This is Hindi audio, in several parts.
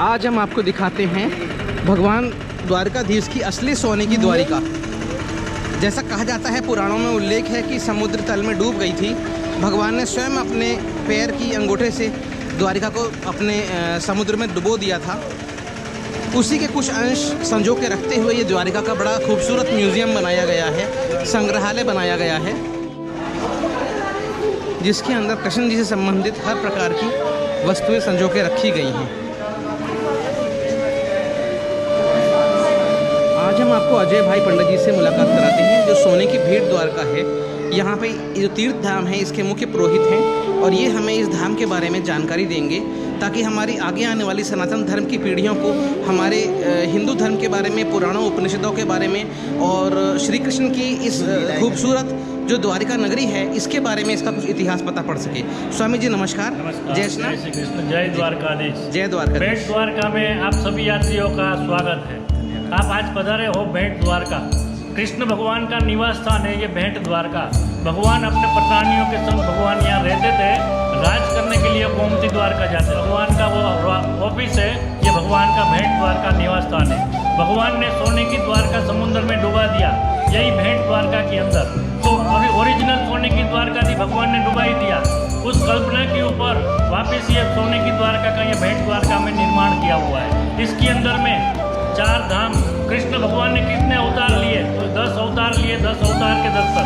आज हम आपको दिखाते हैं भगवान द्वारकाधीश की असली सोने की द्वारिका। जैसा कहा जाता है, पुराणों में उल्लेख है कि समुद्र तल में डूब गई थी। भगवान ने स्वयं अपने पैर की अंगूठे से द्वारिका को अपने समुद्र में डुबो दिया था। उसी के कुछ अंश संजो के रखते हुए ये द्वारिका का बड़ा खूबसूरत म्यूज़ियम बनाया गया है, संग्रहालय बनाया गया है, जिसके अंदर कृष्ण जी से संबंधित हर प्रकार की वस्तुएं संजो के रखी गई हैं। आज हम आपको अजय भाई पंडित जी से मुलाकात कराते हैं, जो सोने की भेंट द्वारका है। यहाँ पे जो तीर्थ धाम है, इसके मुख्य पुरोहित हैं और ये हमें इस धाम के बारे में जानकारी देंगे, ताकि हमारी आगे आने वाली सनातन धर्म की पीढ़ियों को हमारे हिंदू धर्म के बारे में, पुराणों उपनिषदों के बारे में और श्री कृष्ण की इस खूबसूरत जो द्वारिका नगरी है, इसके बारे में इसका कुछ इतिहास पता पड़ सके। स्वामी जी नमस्कार। जय श्री कृष्ण। जय द्वारकाधीश। जय द्वारका। भेंट द्वारका में आप सभी यात्रियों का स्वागत है। आप आज पधारे हो भेंट द्वारका। कृष्ण भगवान का निवास स्थान है ये भेंट द्वारका। भगवान अपने प्राणियों के संग भगवान यहाँ रहते थे। राज करने के लिए गोमती द्वारका जाते। भगवान का वो ऑफिस है, ये भगवान का भेंट द्वारका निवास स्थान है। भगवान ने सोने की द्वारका समुद्र में डुबा दिया, यही भेंट द्वारका के अंदर। तो अभी ओरिजिनल सोने की द्वारका थी, भगवान ने डुबा ही दिया। उस कल्पना के ऊपर वापस ये सोने की द्वारका का ये भेंट द्वारका में निर्माण किया हुआ है। इसके अंदर में 4 धाम, कृष्ण भगवान ने कितने अवतार लिए? तो 10 अवतार लिए, 10 अवतार के दर्शन।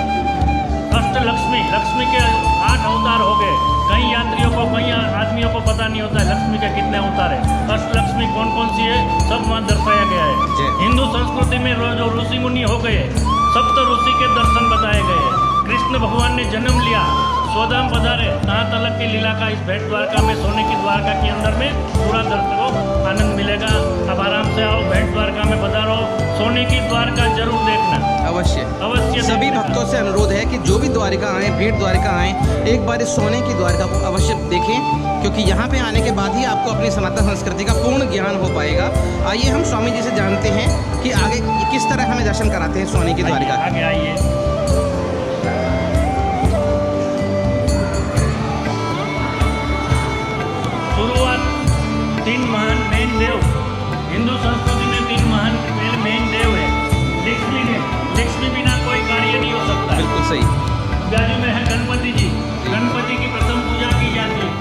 अष्टलक्ष्मी, लक्ष्मी के 8 अवतार हो गए। कई यात्रियों को, कई आदमियों को पता नहीं होता है लक्ष्मी के कितने अवतार है। अष्टलक्ष्मी कौन कौन सी है, सब वहाँ दर्शाया गया है। हिंदू संस्कृति में जो ऋषि मुनि हो गए, सप्त ऋषि के दर्शन बताए गए हैं। कृष्ण भगवान ने जन्म लिया, स्वधाम पधारे, तहाँ तलक की लीला का इस भेंट द्वारका में, सोने की द्वारका के अंदर में पूरा दर्शकों को आनंद मिलेगा। अब आराम से आओ, भेंट द्वारका में पधारो, सोने की द्वारका जरूर देखना। अवश्य अवश्य। सभी भक्तों से अनुरोध है कि जो भी द्वारिका आए, भेंट द्वारिका आए, एक बार इस सोने की द्वारिका को अवश्य देखें, क्योंकि यहाँ पे आने के बाद ही आपको अपनी सनातन संस्कृति का पूर्ण ज्ञान हो पाएगा। आइए हम स्वामी जी से जानते हैं कि आगे किस तरह हमें दर्शन कराते हैं सोने की द्वारिका। आगे आइए। शुरुआत 3 महान मेन देव, हिंदू संस्कृति में 3 महान मेन देव है। लक्ष्मी बिना कोई कार्य नहीं हो सकता। बिल्कुल सही। बाजू में है गणपति जी। गणपति की प्रथम पूजा की जाती है।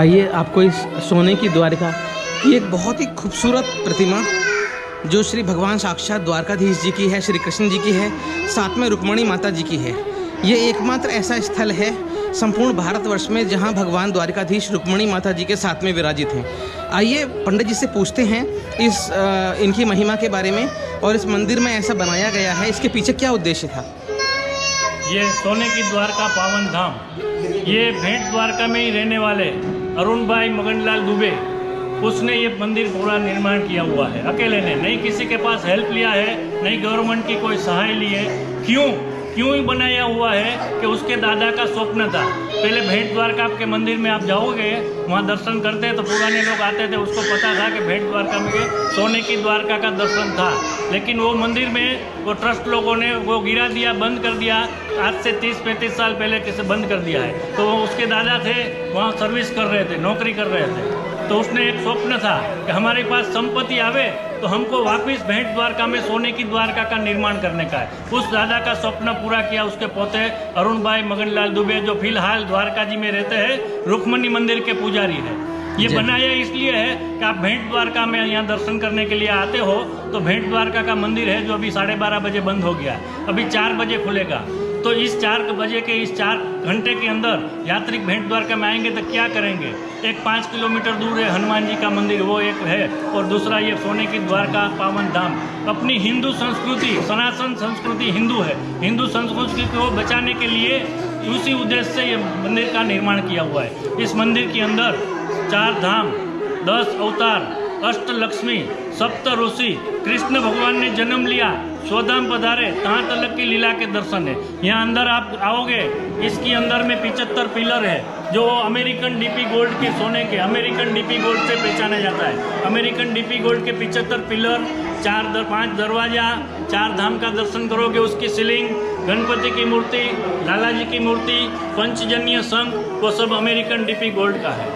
आइए आपको इस सोने की द्वारका की एक बहुत ही खूबसूरत प्रतिमा जो श्री भगवान साक्षात द्वारकाधीश जी की है, श्री कृष्ण जी की है, साथ में रुक्मणी माता जी की है। ये एकमात्र ऐसा स्थल है संपूर्ण भारतवर्ष में जहां भगवान द्वारकाधीश रुक्मणी माता जी के साथ में विराजित हैं। आइए पंडित जी से पूछते हैं इनकी महिमा के बारे में और इस मंदिर में ऐसा बनाया गया है, इसके पीछे क्या उद्देश्य था। ये सोने की द्वारका पावन धाम, ये भेंट द्वारका में ही रहने वाले अरुण भाई मगनलाल दुबे, उसने ये मंदिर पूरा निर्माण किया हुआ है अकेले ने, नहीं किसी के पास हेल्प लिया है, नहीं गवर्नमेंट की कोई सहाय ली है। क्यों ही बनाया हुआ है कि उसके दादा का स्वप्न था। पहले भेंट द्वारका आपके मंदिर में आप जाओगे, वहाँ दर्शन करते तो पुराने लोग आते थे, उसको पता था कि भेंट द्वारका में सोने की द्वारका का दर्शन था। लेकिन वो मंदिर में वो ट्रस्ट लोगों ने वो गिरा दिया, बंद कर दिया। आज से 30-35 साल पहले किसे बंद कर दिया है। तो उसके दादा थे, वहाँ सर्विस कर रहे थे, नौकरी कर रहे थे। तो उसने एक स्वप्न था कि हमारे पास संपत्ति आवे तो हमको वापस भेंट द्वारका में सोने की द्वारका का निर्माण करने का है। उस दादा का स्वप्न पूरा किया उसके पोते अरुण भाई मगनलाल दुबे, जो फिलहाल द्वारका जी में रहते हैं, रुक्मणी मंदिर के पुजारी है। ये बनाया इसलिए है कि आप भेंट द्वारका में यहाँ दर्शन करने के लिए आते हो तो भेंट द्वारका का मंदिर है जो अभी 12:30 बजे बंद हो गया, अभी 4 बजे खुलेगा। तो इस 4 बजे के इस 4 घंटे के अंदर यात्री भेंट द्वारका में आएंगे तो क्या करेंगे। एक 5 किलोमीटर दूर है हनुमान जी का मंदिर, वो एक है, और दूसरा ये सोने की द्वारका पावन धाम। अपनी हिंदू संस्कृति, सनातन संस्कृति हिंदू है, हिंदू संस्कृति को बचाने के लिए उसी उद्देश्य से ये मंदिर का निर्माण किया हुआ है। इस मंदिर के अंदर 4 धाम, 10 अवतार, अष्टलक्ष्मी, सप्त ऋषि, कृष्ण भगवान ने जन्म लिया, स्वधाम पधारे, तहाँ तलक की लीला के दर्शन है। यहाँ अंदर आप आओगे, इसके अंदर में 75 पिलर है जो अमेरिकन डीपी गोल्ड के सोने के, अमेरिकन डीपी गोल्ड से पहचाना जाता है। अमेरिकन डीपी गोल्ड के 75 पिलर, 5 दरवाजा, 4 धाम का दर्शन करोगे। उसकी सीलिंग, गणपति की मूर्ति, लाला जी की मूर्ति, पंचजन्य संघ, वो सब अमेरिकन डीपी गोल्ड का है।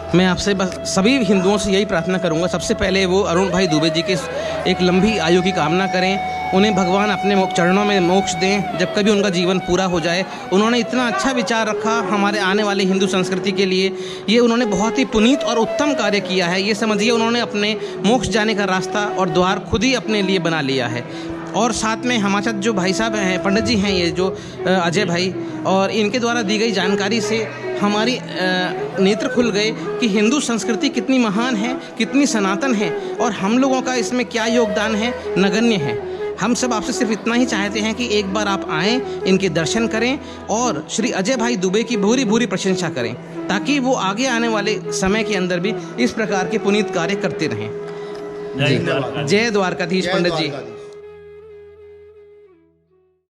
मैं आपसे बस सभी हिंदुओं से यही प्रार्थना करूंगा, सबसे पहले वो अरुण भाई दुबे जी के एक लंबी आयु की कामना करें, उन्हें भगवान अपने चरणों में मोक्ष दें जब कभी उनका जीवन पूरा हो जाए। उन्होंने इतना अच्छा विचार रखा हमारे आने वाले हिंदू संस्कृति के लिए, ये उन्होंने बहुत ही पुनीत और उत्तम कार्य किया है। ये समझिए उन्होंने अपने मोक्ष जाने का रास्ता और द्वार खुद ही अपने लिए बना लिया है। और साथ में हमारे साथ जो भाई साहब हैं, पंडित जी हैं, ये जो अजय भाई, और इनके द्वारा दी गई जानकारी से हमारी नेत्र खुल गए कि हिंदू संस्कृति कितनी महान है, कितनी सनातन है और हम लोगों का इसमें क्या योगदान है, नगण्य है। हम सब आपसे सिर्फ इतना ही चाहते हैं कि एक बार आप आएँ, इनके दर्शन करें और श्री अजय भाई दुबे की भूरी भूरी प्रशंसा करें, ताकि वो आगे आने वाले समय के अंदर भी इस प्रकार के पुनीत कार्य करते रहें। जय द्वारकाधीश पंडित जी।